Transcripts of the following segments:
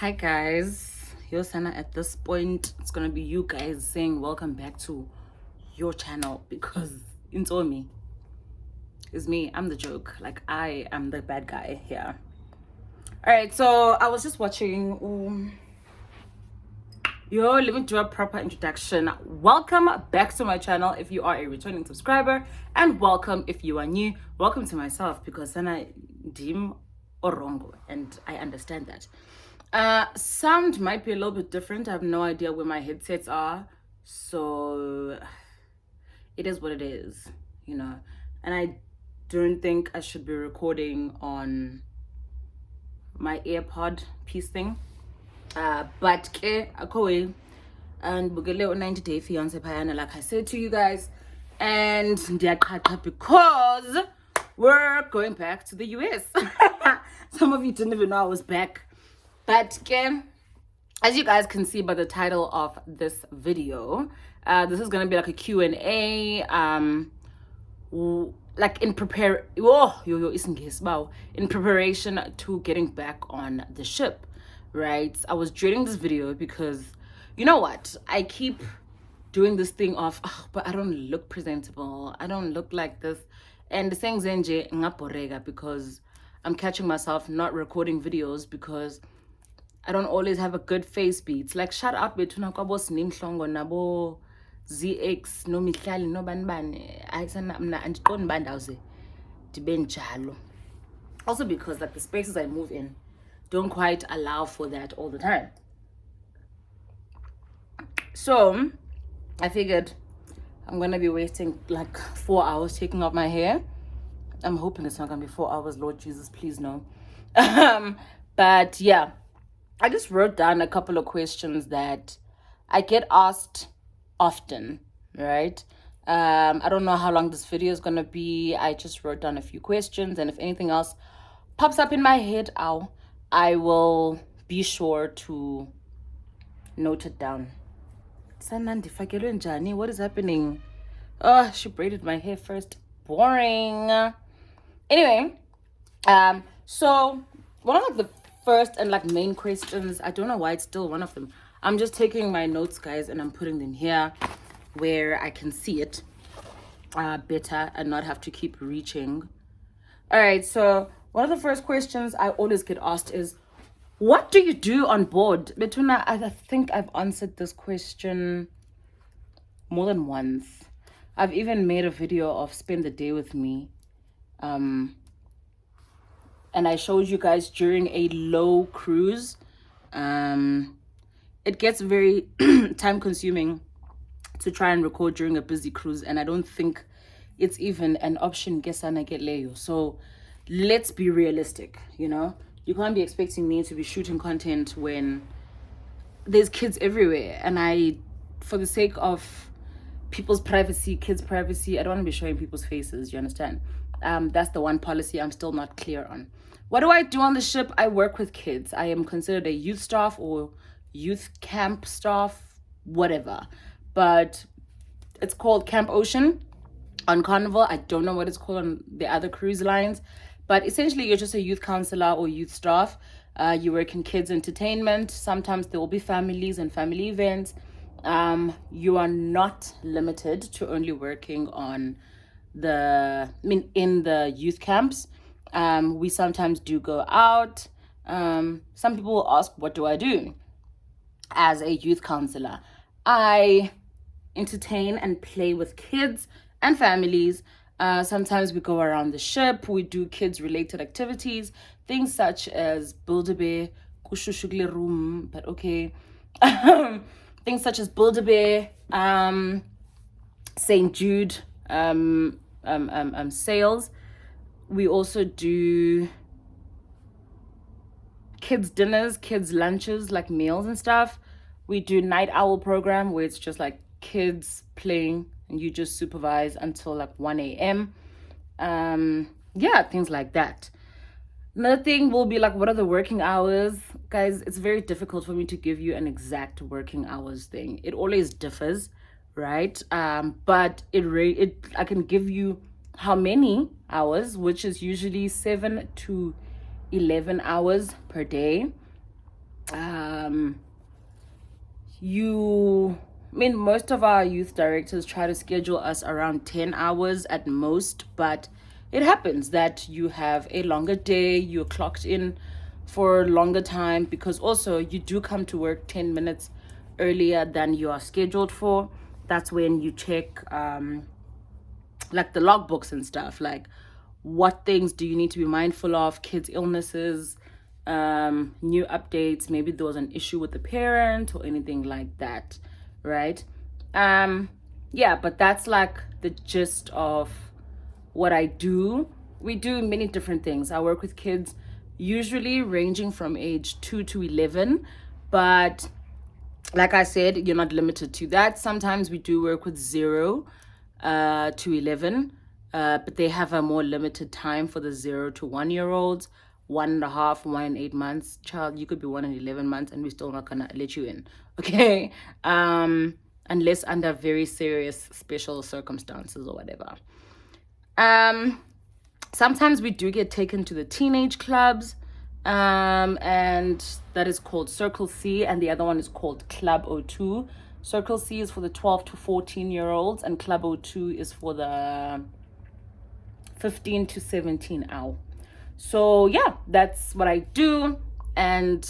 Hi guys, yo Sana. At this point, it's gonna be you guys saying welcome back to your channel because it's all me. It's me. I'm the joke. Like I am the bad guy here. All right. So I was just watching. Yo, let me do a proper introduction. Welcome back to my channel if you are a returning subscriber, and welcome if you are new. Welcome to myself because Sana dim orongo, and I understand that. Sound might be a little bit different. I have no idea where my headsets are, so it is what it is, and I don't think I should be recording on my AirPod piece thing. But ke akowe and bugele 90-day fiance payana, like I said to you guys, and ndiyaqhaqha because we're going back to the US. Some of you didn't even know I was back. But as you guys can see by the title of this video, this is gonna be like a Q&A. Like in preparation to getting back on the ship, right? I was dreading this video because you know what? I keep doing this thing of, but I don't look presentable. I don't look like this, and the thing zenje ngaborega because I'm catching myself not recording videos because I don't always have a good face beats. Like shout out between kwabo Sinimhlongo nabo ZX no Mihlali no banibani. Ayisana mna andiqondi bandawuze ndibe njalo. Also because like the spaces I move in don't quite allow for that all the time. So I figured I'm gonna be wasting like 4 hours taking out my hair. I'm hoping it's not gonna be 4 hours, Lord Jesus, please no. But yeah, I just wrote down a couple of questions that I get asked often, right? I don't know how long this video is gonna be. I just wrote down a few questions, and if anything else pops up in my head, I will be sure to note it down. Sanandi Njani, what is happening? Oh, she braided my hair first. Boring. Anyway, so one of the first and like main questions, I don't know why it's still one of them. I'm just taking my notes, guys, and I'm putting them here where I can see it better and not have to keep reaching. All right, so one of the first questions I always get asked is, what do you do on board? Betuna, I think I've answered this question more than once. I've even made a video of spend the day with me. And I showed you guys during a low cruise. It gets very time consuming to try and record during a busy cruise, and I don't think it's even an option. So let's be realistic, you can't be expecting me to be shooting content when there's kids everywhere, and for the sake of people's privacy, kids' privacy, I don't want to be showing people's faces. You understand? That's the one policy I'm still not clear on. What do I do on the ship? I work with kids. I am considered a youth staff or youth camp staff, whatever. But it's called Camp Ocean on Carnival. I don't know what it's called on the other cruise lines. But essentially, you're just a youth counselor or youth staff. You work in kids' entertainment. Sometimes there will be families and family events. You are not limited to only working on in the youth camps. We sometimes do go out. Some people will ask, what do I do as a youth counselor? I entertain and play with kids and families. Sometimes we go around the ship. We do kids related activities, things such as Build-A-Bear, Kushushugle Room, but okay. Things such as Build-A-Bear, St. Jude, sales. We also do kids dinners, kids lunches, like meals and stuff. We do night owl program where it's just like kids playing and you just supervise until like 1 a.m. Yeah, things like that. Another thing will be like, what are the working hours? Guys, it's very difficult for me to give you an exact working hours thing. It always differs, right? But I can give you how many hours, which is usually 7 to 11 hours per day. Most of our youth directors try to schedule us around 10 hours at most, but it happens that you have a longer day, you're clocked in for a longer time, because also you do come to work 10 minutes earlier than you are scheduled for. That's when you check like the logbooks and stuff, like what things do you need to be mindful of, kids' illnesses, new updates, maybe there was an issue with the parent or anything like that, right? Yeah, but that's like the gist of what I do. We do many different things. I work with kids usually ranging from age 2 to 11, but like I said, you're not limited to that. Sometimes we do work with 0 to 11, but they have a more limited time for the 0 to 1 year olds. 1.5, 1 and 8 months. Child, you could be 1 and 11 months and we're still not gonna let you in. Okay. Unless under very serious special circumstances or whatever. Sometimes we do get taken to the teenage clubs, and that is called Circle C, and the other one is called Club O2. Circle C is for the 12 to 14 year olds, and Club O2 is for the 15 to 17 hour. So yeah, that's what I do, and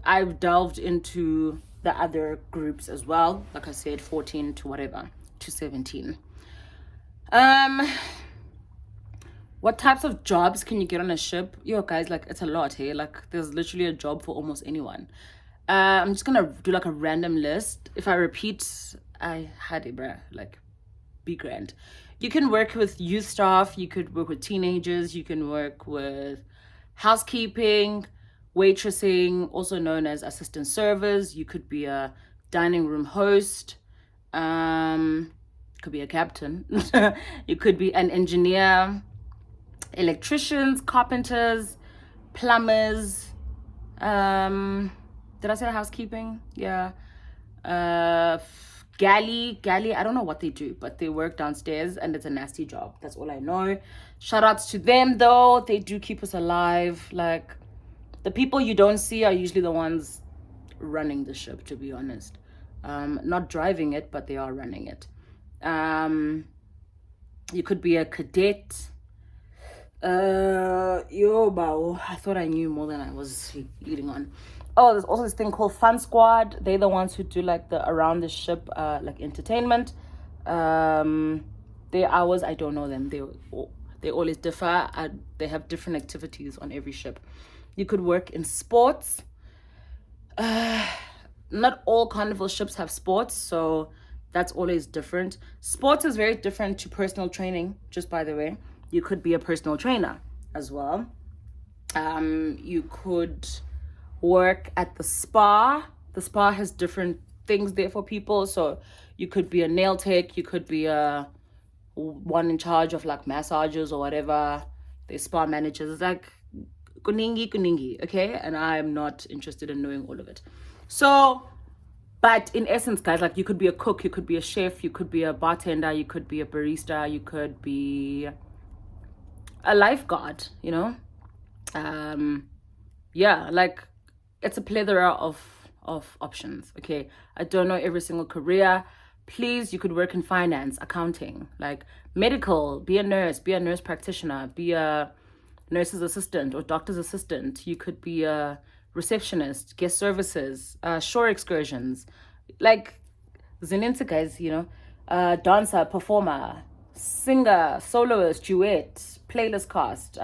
I've delved into the other groups as well. Like I said, 14 to whatever, to 17. What types of jobs can you get on a ship? Yo, guys, like, it's a lot, hey? Like, there's literally a job for almost anyone. I'm just gonna do like a random list. If I repeat, I had it, bruh. Like, be grand. You can work with youth staff, you could work with teenagers, you can work with housekeeping, waitressing, also known as assistant servers. You could be a dining room host, could be a captain. You could be an engineer, electricians, carpenters, plumbers. Did I say housekeeping? Yeah. Galley, I don't know what they do, but they work downstairs and it's a nasty job. That's all I know. Shout outs to them though. They do keep us alive. Like, the people you don't see are usually the ones running the ship, to be honest. Not driving it, but they are running it. You could be a cadet. I thought I knew more than I was leading on. Oh, there's also this thing called Fun Squad. They're the ones who do like the around the ship like entertainment. Their hours, I don't know them. They always differ. They have different activities on every ship. You could work in sports. Not all carnival ships have sports, so that's always different. Sports is very different to personal training, just by the way. You could be a personal trainer as well. You could work at the spa. The spa has different things there for people. So you could be a nail tech. You could be a one in charge of like massages or whatever. The spa managers. It's like kuningi, okay? And I'm not interested in knowing all of it. So, but in essence, guys, like, you could be a cook, you could be a chef, you could be a bartender, you could be a barista, you could be a lifeguard, you know? Yeah, like, it's a plethora of options, okay? I don't know every single career. Please, you could work in finance, accounting, like medical, be a nurse practitioner, be a nurse's assistant or doctor's assistant. You could be a receptionist, guest services, shore excursions, like zininta, guys, you know, dancer, performer, singer, soloist, duet, playlist cast,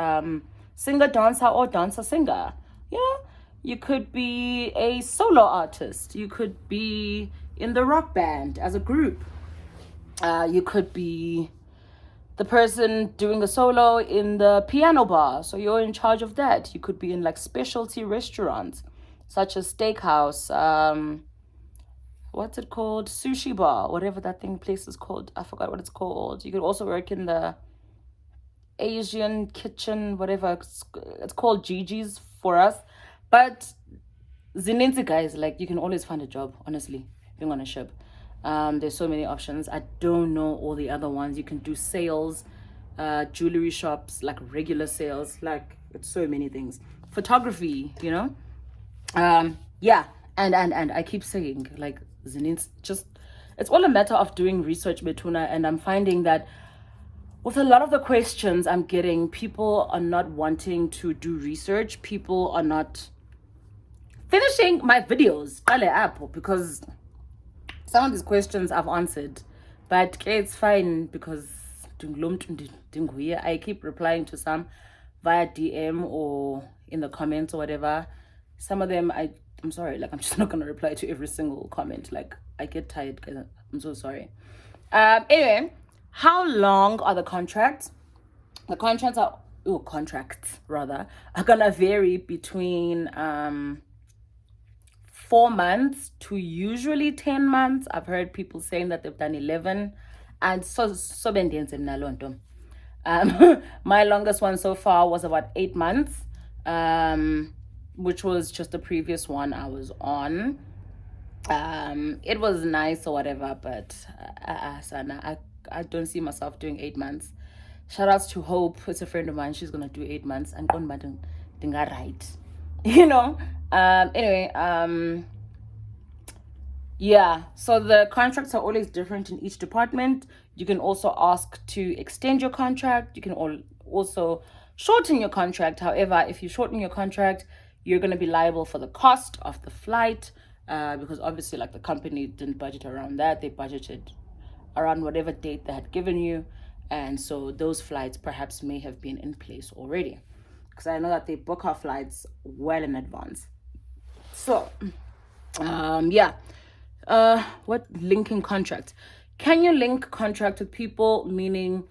singer, dancer, or dancer, singer. You know, you could be a solo artist. You could be in the rock band as a group. You could be the person doing a solo in the piano bar, so you're in charge of that. You could be in like specialty restaurants such as steakhouse, what's it called, sushi bar, whatever that place is called. I forgot what it's called. You could also work in the Asian kitchen, whatever it's called, Gigi's for us. But zininzi, guys, like, you can always find a job, honestly, being on a ship. There's so many options. I don't know all the other ones. You can do sales, jewelry shops, like regular sales, like, it's so many things. Photography, you know, Yeah, and I keep saying, like, Zinins, just, it's all a matter of doing research, Betuna, and I'm finding that with a lot of the questions I'm getting, people are not wanting to do research. People are not finishing my videos because some of these questions I've answered, but okay, it's fine because I keep replying to some via DM or in the comments or whatever. Some of them I'm sorry, like, I'm just not gonna reply to every single comment. Like, I get tired, guys. I'm so sorry. Anyway, how long are the contracts? The contracts rather are gonna vary between 4 months to usually 10 months. I've heard people saying that they've done 11, and my longest one so far was about 8 months, which was just the previous one I was on. It was nice or whatever, but Sana, I don't see myself doing 8 months. Shout outs to Hope. It's a friend of mine. She's gonna do 8 months. And on madam right. You know. Anyway, yeah, so the contracts are always different in each department. You can also ask to extend your contract. You can also shorten your contract. However, if you shorten your contract, you're going to be liable for the cost of the flight, because obviously, like, the company didn't budget around that. They budgeted around whatever date they had given you. And so those flights perhaps may have been in place already, because I know that they book our flights well in advance. So, yeah. What linking contract? Can you link contract with people? Meaning,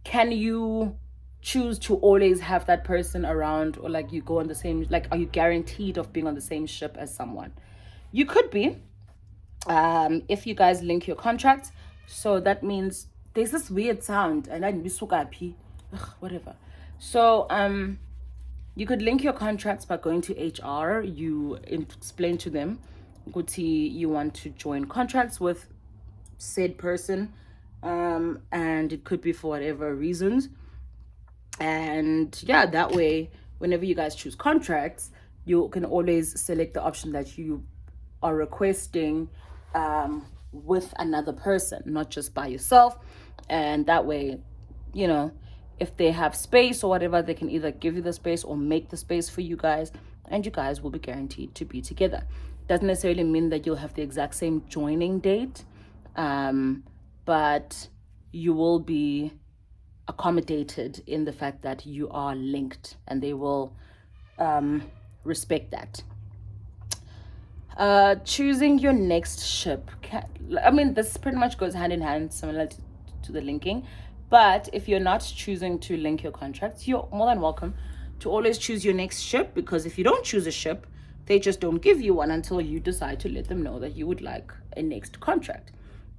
can you choose to always have that person around, or like you go on the same, like, are you guaranteed of being on the same ship as someone? You could be, if you guys link your contract. So that means there's this weird sound, and I'm whatever. So you could link your contracts by going to HR. You explain to them, you want to join contracts with said person, and it could be for whatever reasons. And yeah, that way, whenever you guys choose contracts, you can always select the option that you are requesting with another person, not just by yourself. And that way, you know, if they have space or whatever, they can either give you the space or make the space for you guys, and you guys will be guaranteed to be together. Doesn't necessarily mean that you'll have the exact same joining date, but you will be accommodated in the fact that you are linked, and they will respect that. Choosing your next ship. This pretty much goes hand in hand, similar to the linking. But if you're not choosing to link your contracts, you're more than welcome to always choose your next ship, because if you don't choose a ship, they just don't give you one until you decide to let them know that you would like a next contract.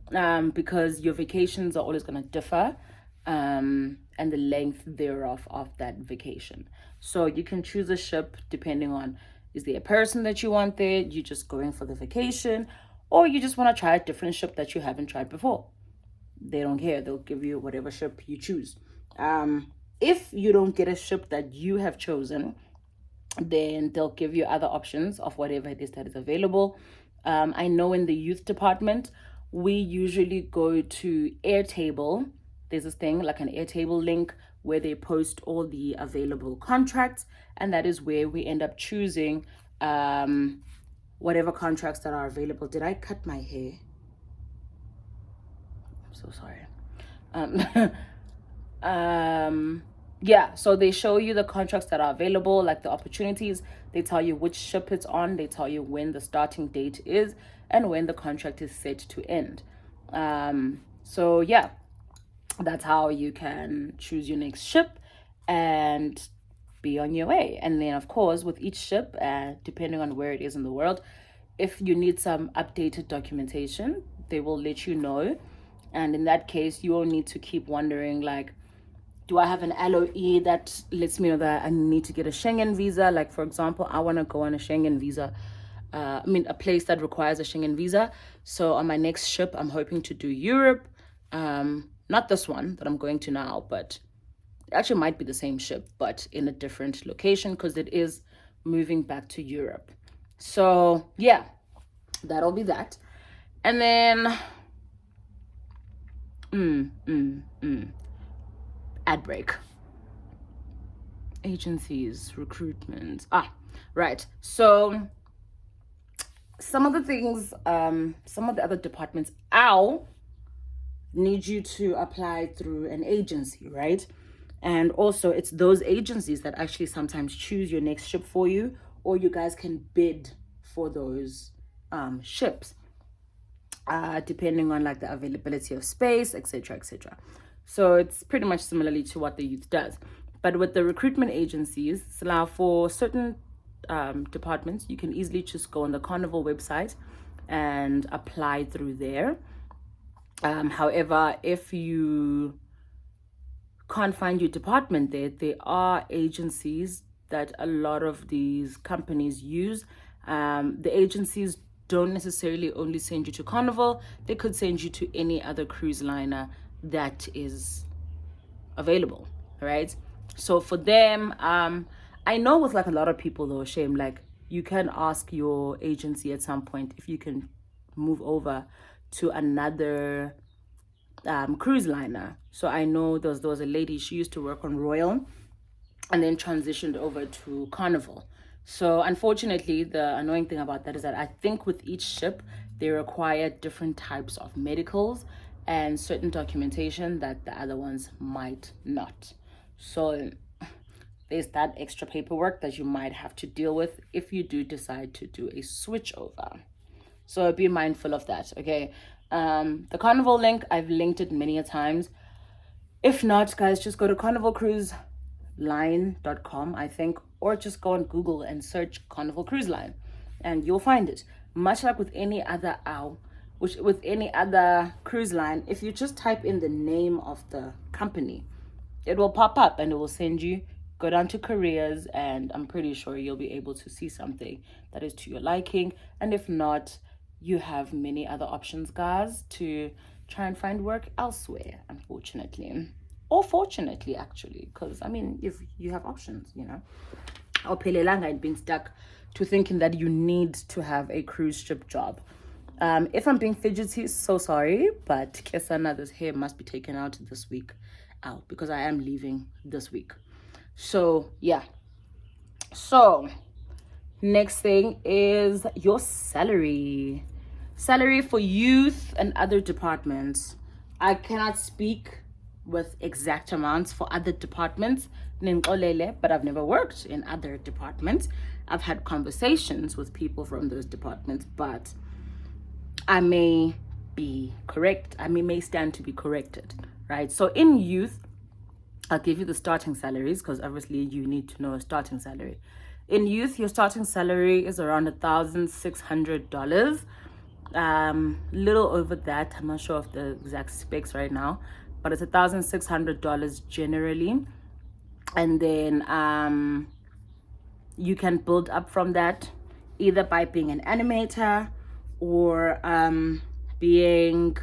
Because your vacations are always going to differ, and the length thereof of that vacation. So you can choose a ship depending on, is there a person that you want there, you're just going for the vacation, or you just want to try a different ship that you haven't tried before. They don't care. They'll give you whatever ship you choose. If you don't get a ship that you have chosen, then they'll give you other options of whatever it is that is available. I know in the youth department, we usually go to Airtable. There's this thing like an Airtable link where they post all the available contracts, and that is where we end up choosing whatever contracts that are available. Did I cut my hair? I'm so sorry. Yeah, so they show you the contracts that are available, like the opportunities. They tell you which ship it's on. They tell you when the starting date is and when the contract is set to end. So yeah, that's how you can choose your next ship and be on your way. And then, of course, with each ship, depending on where it is in the world, if you need some updated documentation, they will let you know. And in that case, you won't need to keep wondering, like, do I have an LOE that lets me know that I need to get a Schengen visa? Like, for example, I want to go on a Schengen visa. A place that requires a Schengen visa. So on my next ship, I'm hoping to do Europe. Not this one that I'm going to now, but it actually might be the same ship, but in a different location, because it is moving back to Europe. So yeah, that'll be that. And then ad break. Agencies, recruitment. Right. So some of the things, some of the other departments, need you to apply through an agency, right? And also it's those agencies that actually sometimes choose your next ship for you, or you guys can bid for those ships, depending on like the availability of space, etc., etc. So it's pretty much similarly to what the youth does. But with the recruitment agencies, so for certain departments, you can easily just go on the Carnival website and apply through there. However, if you can't find your department there are agencies that a lot of these companies use. The agencies don't necessarily only send you to Carnival, they could send you to any other cruise liner that is available, right? So for them, I know with like a lot of people though, shame, like you can ask your agency at some point if you can move over to another cruise liner. So I know there was a lady, she used to work on Royal and then transitioned over to Carnival. So unfortunately, the annoying thing about that is that I think with each ship, they require different types of medicals and certain documentation that the other ones might not. So there's that extra paperwork that you might have to deal with if you do decide to do a switch over. So be mindful of that, okay? The Carnival link, I've linked it many a times. If not, guys, just go to carnivalcruiseline.com, I think, or just go on Google and search Carnival Cruise Line and you'll find it. Much like with any other with any other cruise line, if you just type in the name of the company, it will pop up and it will send you, go down to careers, and I'm pretty sure you'll be able to see something that is to your liking. And if not, you have many other options, guys, to try and find work elsewhere, unfortunately. Or fortunately, actually, because I mean, if you have options, you know. Or pelelanga and being stuck to thinking that you need to have a cruise ship job. If I'm being fidgety, so sorry, but Kesana, this hair must be taken out this week out because I am leaving this week. So yeah. So next thing is your salary. Salary for youth and other departments. I cannot speak with exact amounts for other departments, but I've never worked in other departments. I've had conversations with people from those departments, but I may be correct. I may stand to be corrected, right? So in youth, I'll give you the starting salaries because obviously you need to know a starting salary. In youth, your starting salary is around $1,600. Little over that. I'm not sure of the exact specs right now, but it's $1,600 generally. And then you can build up from that either by being an animator or being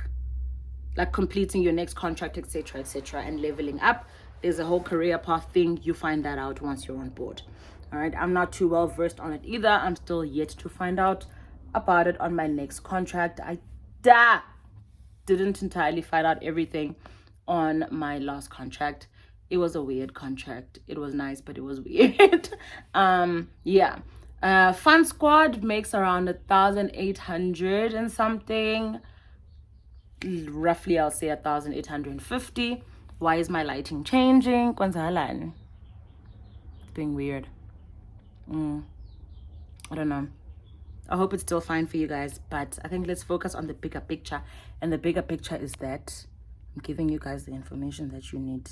like completing your next contract, etc., etc., and leveling up. There's a whole career path thing. You find that out once you're on board. All right, I'm not too well versed on it either. I'm still yet to find out about it on my next contract. I didn't entirely find out everything on my last contract. It was a weird contract. It was nice, but it was weird. Yeah. Fun Squad makes around 1,800 and something. Roughly, I'll say 1,850. Why is my lighting changing? It's being weird. I don't know. I hope it's still fine for you guys, but I think let's focus on the bigger picture. And the bigger picture is that I'm giving you guys the information that you need.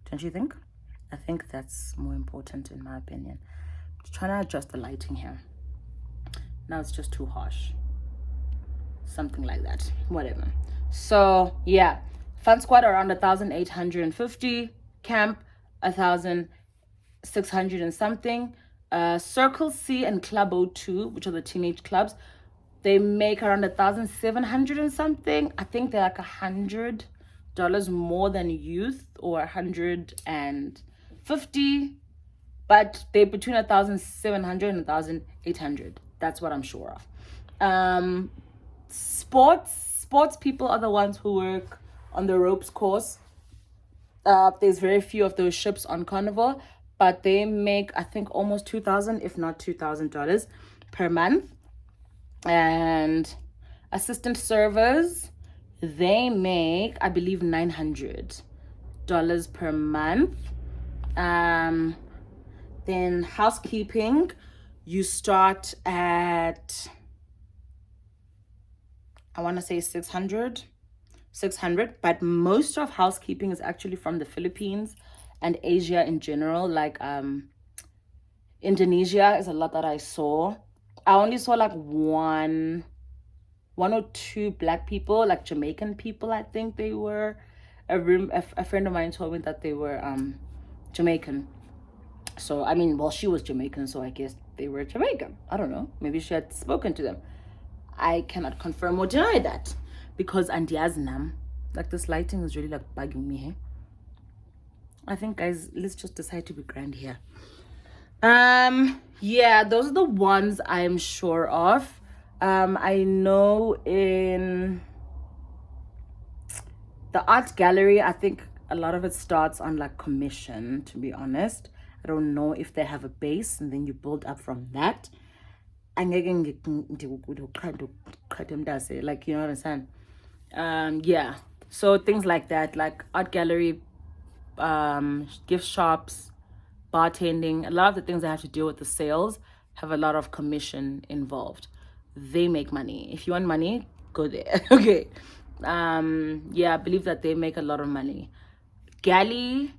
Don't you think? I think that's more important in my opinion. Just trying to adjust the lighting here. Now it's just too harsh. Something like that. Whatever. So yeah, Fun Squad around 1,850. Camp 1,600 and something. Circle C and Club O2, which are the teenage clubs, they make around 1,700 and something. I think they're like $100 more than youth, or 150. but they're between 1,700 and 1,800. That's what I'm sure of. Sports people are the ones who work on the ropes course. There's very few of those ships on Carnival, but they make, I think, almost 2,000, if not $2,000 per month. And assistant servers, they make, I believe, $900 per month. Then housekeeping, you start at, I want to say 600, but most of housekeeping is actually from the Philippines and Asia in general. Like Indonesia is a lot that I saw. I only saw like one or two black people, like Jamaican people. I think they were. A friend of mine told me that they were Jamaican. So I mean, well, she was Jamaican, so I guess they were Jamaican. I don't know. Maybe she had spoken to them. I cannot confirm or deny that because andiaznam, like this lighting is really like bugging me here. I think, guys, let's just decide to be grand here. Yeah, those are the ones I'm sure of. I know in the art gallery, I think a lot of it starts on like commission, to be honest. I don't know if they have a base and then you build up from that. Like, you know what I'm saying? Yeah. So things like that, like art gallery, gift shops, bartending, a lot of the things that have to deal with the sales have a lot of commission involved. They make money. If you want money, go there. Okay. Yeah, I believe that they make a lot of money. Galley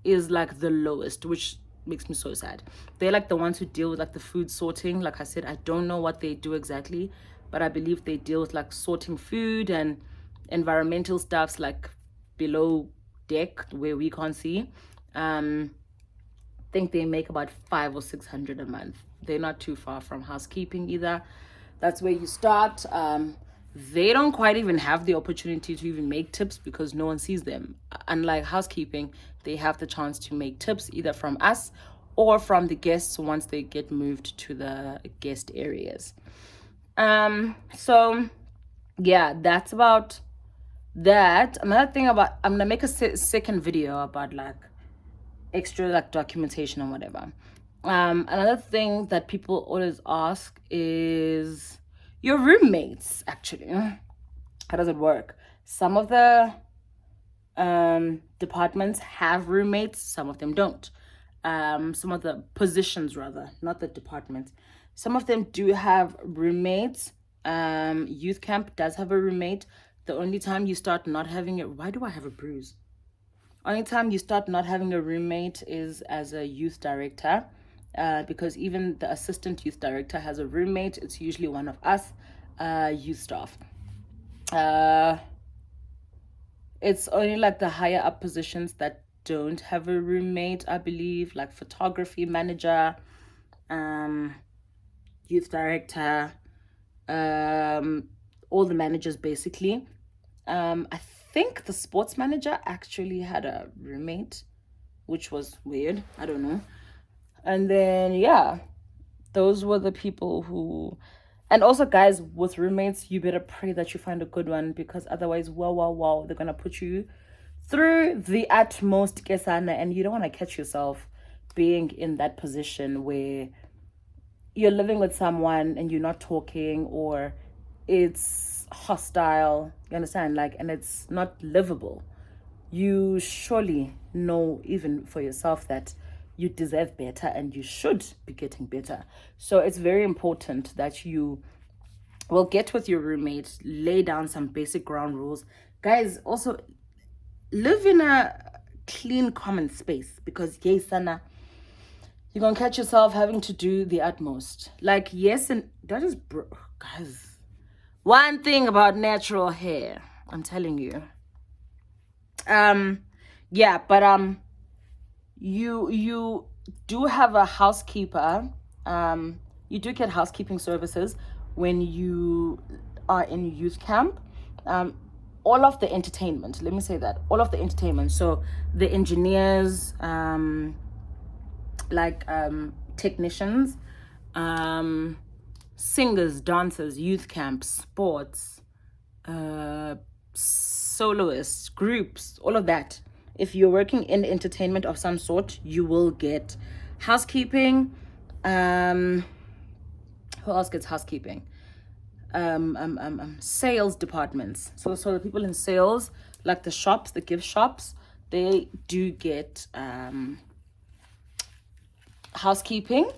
is like the lowest, which makes me so sad. They're like the ones who deal with like the food sorting. Like I said, I don't know what they do exactly, but I believe they deal with like sorting food and environmental stuffs like below deck where we can't see. I think they make about 500 or 600 a month. They're not too far from housekeeping either. That's where you start. They don't quite even have the opportunity to even make tips because no one sees them. Unlike housekeeping, they have the chance to make tips either from us or from the guests once they get moved to the guest areas. So yeah, that's about that. Another thing about, I'm gonna make a second video about like extra like documentation and whatever. Another thing that people always ask is your roommates, actually. How does it work? Some of the departments have roommates, some of them don't. Some of the positions, rather, not the departments. Some of them do have roommates. Youth camp does have a roommate. The only time you start not having it, why do I have a bruise? Only time you start not having a roommate is as a youth director. Because even the assistant youth director has a roommate. It's usually one of us, youth staff. It's only like the higher up positions that don't have a roommate, I believe, like photography manager, youth director, all the managers basically. I think the sports manager actually had a roommate, which was weird. I don't know. And then, yeah, those were the people who... And also, guys, with roommates, you better pray that you find a good one because otherwise, wow, they're going to put you through the utmost kesana and you don't want to catch yourself being in that position where you're living with someone and you're not talking or it's hostile, you understand? Like, and it's not livable. You surely know even for yourself that you deserve better and you should be getting better. So it's very important that you will get with your roommate, lay down some basic ground rules. Guys, also live in a clean common space because yes, Sana, you're gonna catch yourself having to do the utmost. Like, yes, and that is guys, one thing about natural hair, I'm telling you. Yeah, but you do have a housekeeper. You do get housekeeping services when you are in youth camp. All of the entertainment, let me say that, all of the entertainment. So the engineers, like technicians, singers, dancers, youth camps, sports, soloists, groups, all of that. If you're working in entertainment of some sort, you will get housekeeping. Who else gets housekeeping? Sales departments. So the people in sales, like the shops, the gift shops, they do get housekeeping.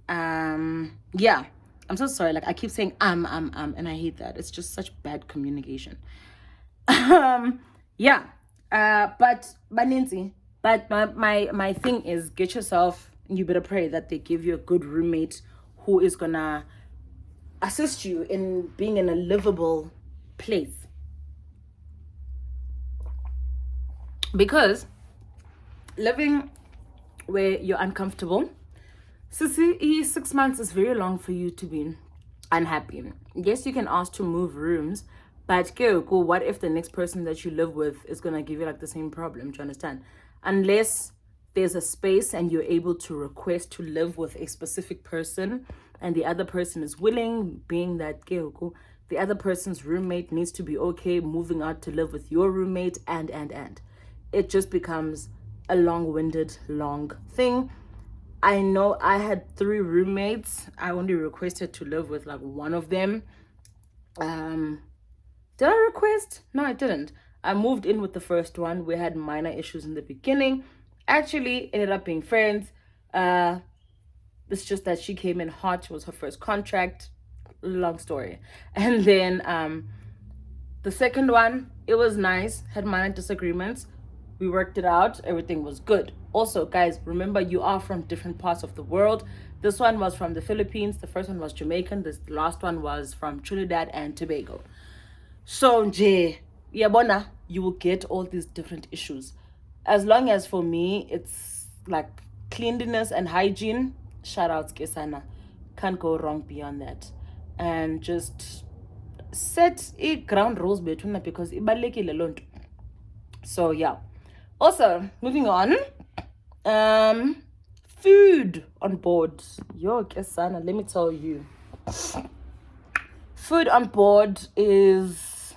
Yeah, I'm so sorry. Like I keep saying and I hate that. It's just such bad communication. Yeah. But Baninzi, but my thing is, get yourself. You better pray that they give you a good roommate who is gonna assist you in being in a livable place. Because living where you're uncomfortable, Sissy, 6 months is very long for you to be unhappy. Yes, you can ask to move rooms, but what if the next person that you live with is gonna give you like the same problem? Do you understand? Unless there's a space and you're able to request to live with a specific person and the other person is willing, being that the other person's roommate needs to be okay moving out to live with your roommate and it just becomes a long-winded long thing. I know I had 3 roommates. I only requested to live with like one of them. Did I request? No, I didn't. I moved in with the first one. We had minor issues in the beginning. Actually ended up being friends. It's just that she came in hot. It was her first contract. Long story. And then the second one, it was nice. Had minor disagreements. We worked it out. Everything was good. Also, guys, remember you are from different parts of the world. This one was from the Philippines. The first one was Jamaican. This last one was from Trinidad and Tobago. So, yabona, you will get all these different issues. As long as for me, it's like cleanliness and hygiene. Shout outs, Kesana. Can't go wrong beyond that. And just set a ground rules between because ibalekile lonto. So yeah. Also, moving on. Food on board. Yo, Kesana, let me tell you. Food on board is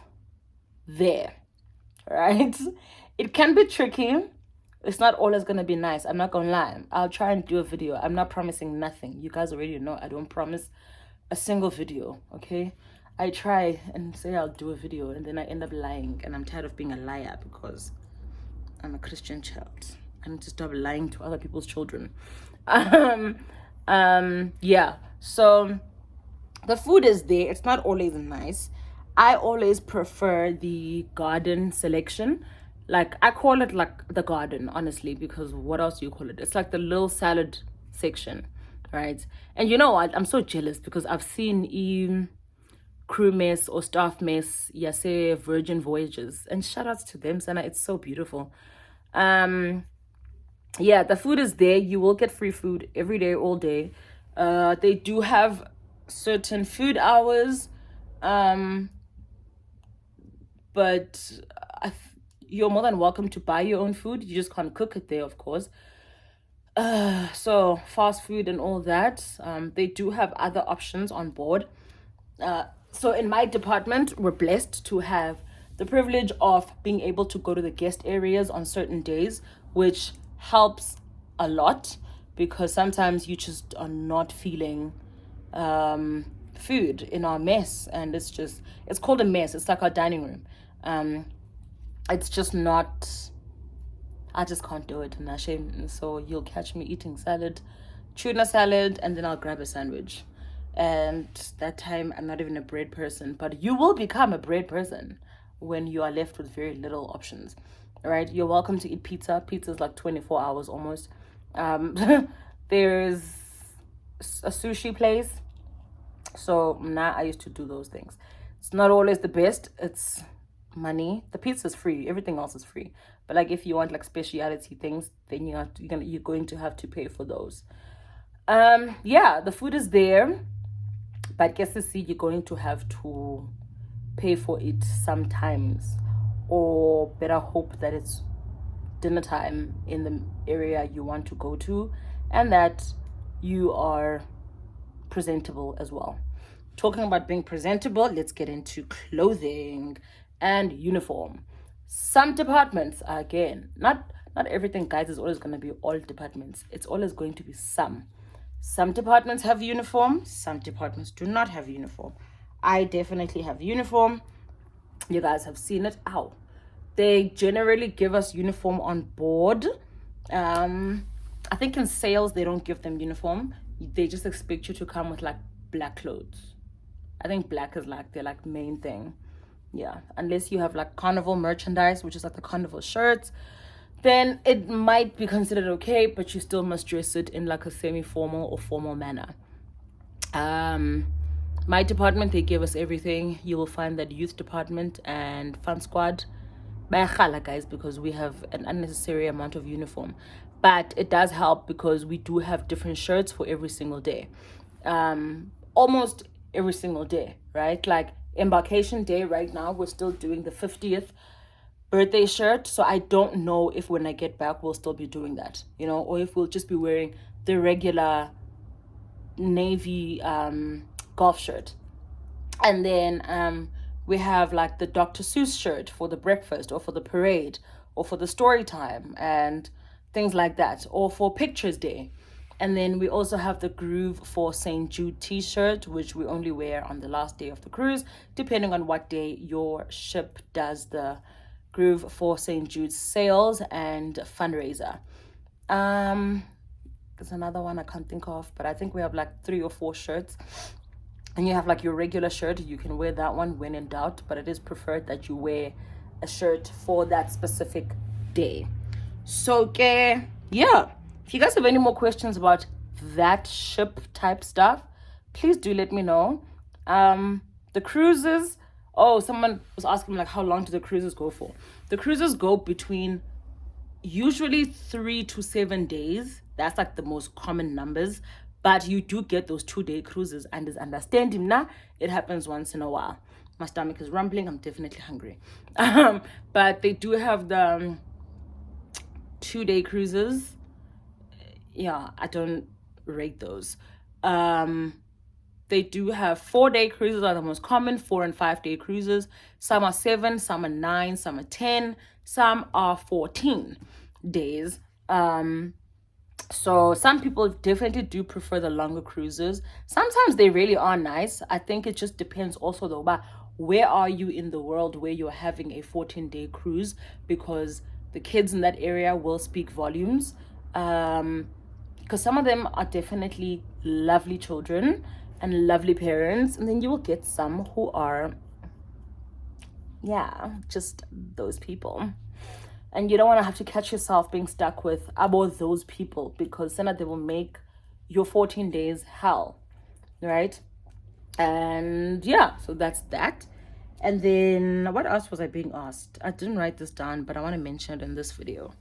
there, right? It can be tricky. It's not always going to be nice. I'm not going to lie. I'll try and do a video. I'm not promising nothing. You guys already know I don't promise a single video, okay? I try and say I'll do a video and then I end up lying, and I'm tired of being a liar because I'm a Christian child. I need to stop lying to other people's children. Yeah. So the food is there. It's not always nice. I always prefer the garden selection. Like I call it like the garden, honestly, because what else do you call it? It's like the little salad section, right? And you know what? I'm so jealous because I've seen crew mess or staff mess, say Virgin Voyages, and shout outs to them, Sana. It's so beautiful. Yeah, the food is there. You will get free food every day, all day. They do have certain food hours, but you're more than welcome to buy your own food. You just can't cook it there, of course. So fast food and all that. They do have other options on board. So in my department, we're blessed to have the privilege of being able to go to the guest areas on certain days, which helps a lot because sometimes you just are not feeling food in our mess, and it's called a mess. It's like our dining room. It's just not, I just can't do it, and shame. So you'll catch me eating salad, tuna salad, and then I'll grab a sandwich. And that time I'm not even a bread person, but you will become a bread person when you are left with very little options. All right, you're welcome to eat pizza. Pizza is like 24 hours almost. There's a sushi place. So now I used to do those things. It's not always the best. It's money. The pizza is free. Everything else is free. But like if you want like specialty things, then you're going to have to pay for those. Yeah, the food is there, but guess you're going to have to pay for it sometimes, or better hope that it's dinner time in the area you want to go to and that you are presentable as well. Talking about being presentable, let's get into clothing and uniform. Some departments, again, not everything, guys, is always going to be all departments. It's always going to be some. Some departments have uniform, some departments do not have uniform. I definitely have uniform. You guys have seen it. Ow. They generally give us uniform on board. I think in sales they don't give them uniform. They just expect you to come with like black clothes. I think black is like their like main thing. Yeah, unless you have like carnival merchandise, which is like the carnival shirts, then it might be considered okay, but you still must dress it in like a semi-formal or formal manner. My department, they give us everything. You will find that youth department and fun squad, guys, because we have an unnecessary amount of uniform. But it does help because we do have different shirts for every single day. Almost every single day, right? Like embarkation day right now, we're still doing the 50th birthday shirt. So I don't know if when I get back, we'll still be doing that, you know, or if we'll just be wearing the regular navy golf shirt. And then we have like the Dr. Seuss shirt for the breakfast or for the parade or for the story time and things like that, or for pictures day. And then we also have the Groove for St. Jude t-shirt, which we only wear on the last day of the cruise, depending on what day your ship does the Groove for St. Jude sales and fundraiser. There's another one I can't think of, but I think we have like 3 or 4 shirts. And you have like your regular shirt. You can wear that one when in doubt, but it is preferred that you wear a shirt for that specific day. So, okay, yeah. If you guys have any more questions about that ship type stuff, please do let me know. The cruises, someone was asking me like how long do the cruises go for? The cruises go between usually 3 to 7 days. That's like the most common numbers. But you do get those 2-day cruises, and is understanding now. It happens once in a while. My stomach is rumbling. I'm definitely hungry. But they do have the 2-day cruises. Yeah, I don't rate those. They do have 4-day cruises are the most common, 4 and 5-day cruises. Some are 7, some are 9, some are 10, some are 14 days. So some people definitely do prefer the longer cruises. Sometimes they really are nice. I think it just depends also though about where are you in the world where you're having a 14-day cruise, because the kids in that area will speak volumes. Because some of them are definitely lovely children and lovely parents, and then you will get some who are, just those people. And you don't want to have to catch yourself being stuck with about those people, because then they will make your 14 days hell, right? And yeah, so that's that. And then what else was I being asked? I didn't write this down, but I want to mention it in this video.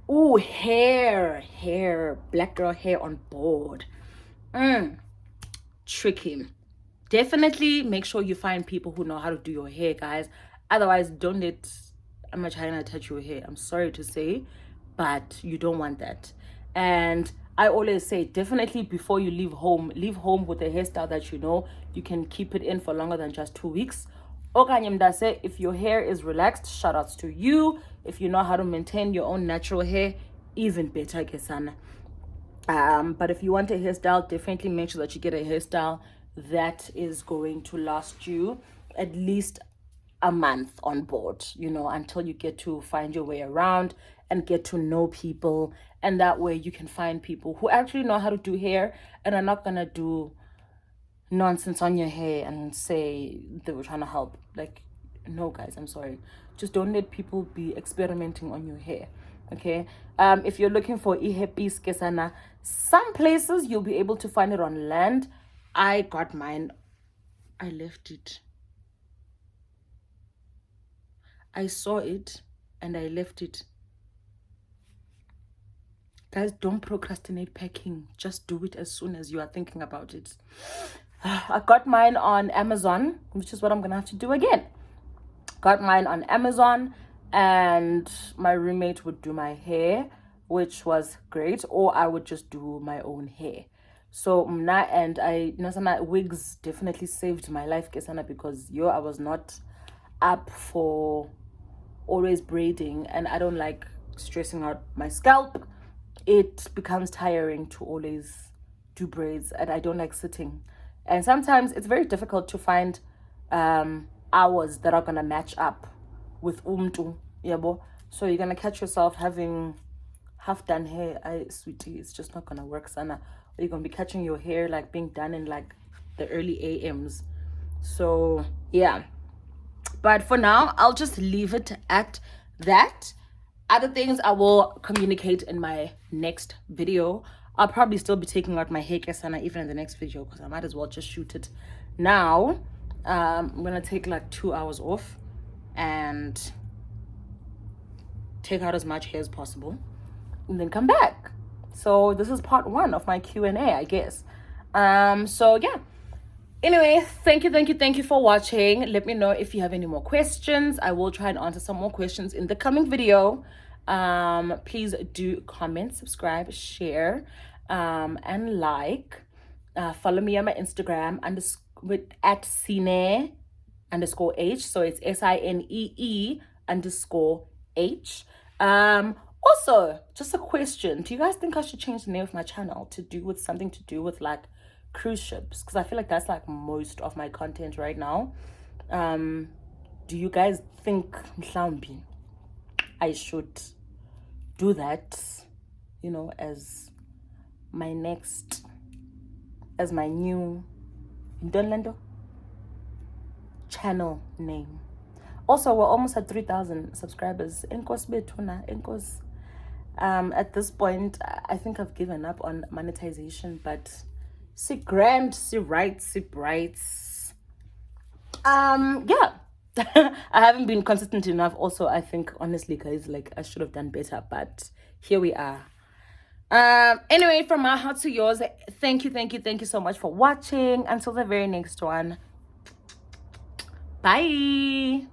Oh, hair, black girl hair on board. Tricky. Definitely make sure you find people who know how to do your hair, guys. Otherwise, don't let a China touch your hair. I'm sorry to say, but you don't want that. And I always say, definitely before you leave home with a hairstyle that you know you can keep it in for longer than just 2 weeks. If your hair is relaxed, shout outs to you. If you know how to maintain your own natural hair, even better, kesana. But if you want a hairstyle, definitely make sure that you get a hairstyle that is going to last you at least a month on board, until you get to find your way around and get to know people. And that way you can find people who actually know how to do hair and are not gonna do nonsense on your hair and say they were trying to help. Like, no, guys, I'm sorry. Just don't let people be experimenting on your hair. Okay. If you're looking for ihepis kesana, some places you'll be able to find it on land. I got mine. I left it. I saw it and I left it. Guys, don't procrastinate packing. Just do it as soon as you are thinking about it. I got mine on Amazon, which is what I'm gonna have to do again. Got mine on Amazon, and my roommate would do my hair. which was great, or I would just do my own hair. So mna, and I nasana wigs definitely saved my life, kesana, because I was not up for always braiding, and I don't like stressing out my scalp. It becomes tiring to always do braids, and I don't like sitting. And sometimes it's very difficult to find hours that are gonna match up with umtu, yabo. So you're gonna catch yourself having half done hair. Sweetie, it's just not gonna work, sana. Or you're gonna be catching your hair like being done in like the early AMs. So yeah, but for now I'll just leave it at that. Other things I will communicate in my next video. I'll probably still be taking out my hair, kesana, even in the next video, because I might as well just shoot it now. I'm gonna take like 2 hours off and take out as much hair as possible and then come back. So this is part 1 of my Q&A, I guess. So yeah, anyway, thank you for watching. Let me know if you have any more questions. I will try and answer some more questions in the coming video. Please do comment, subscribe, share, and like. Follow me on my Instagram at Sine_H. So it's SINEE_H. Also, just a question. Do you guys think I should change the name of my channel to do with something to do with like cruise ships? Because I feel like that's like most of my content right now. Do you guys think mhlawumbi I should do that, you know, as my new Donlando channel name? Also, we're almost at 3,000 subscribers. At this point, I think I've given up on monetization, but see grand, see right, see brights. Yeah. I haven't been consistent enough. Also, I think honestly, guys, like I should have done better, but here we are. Anyway, from my heart to yours, thank you so much for watching. Until the very next one, bye.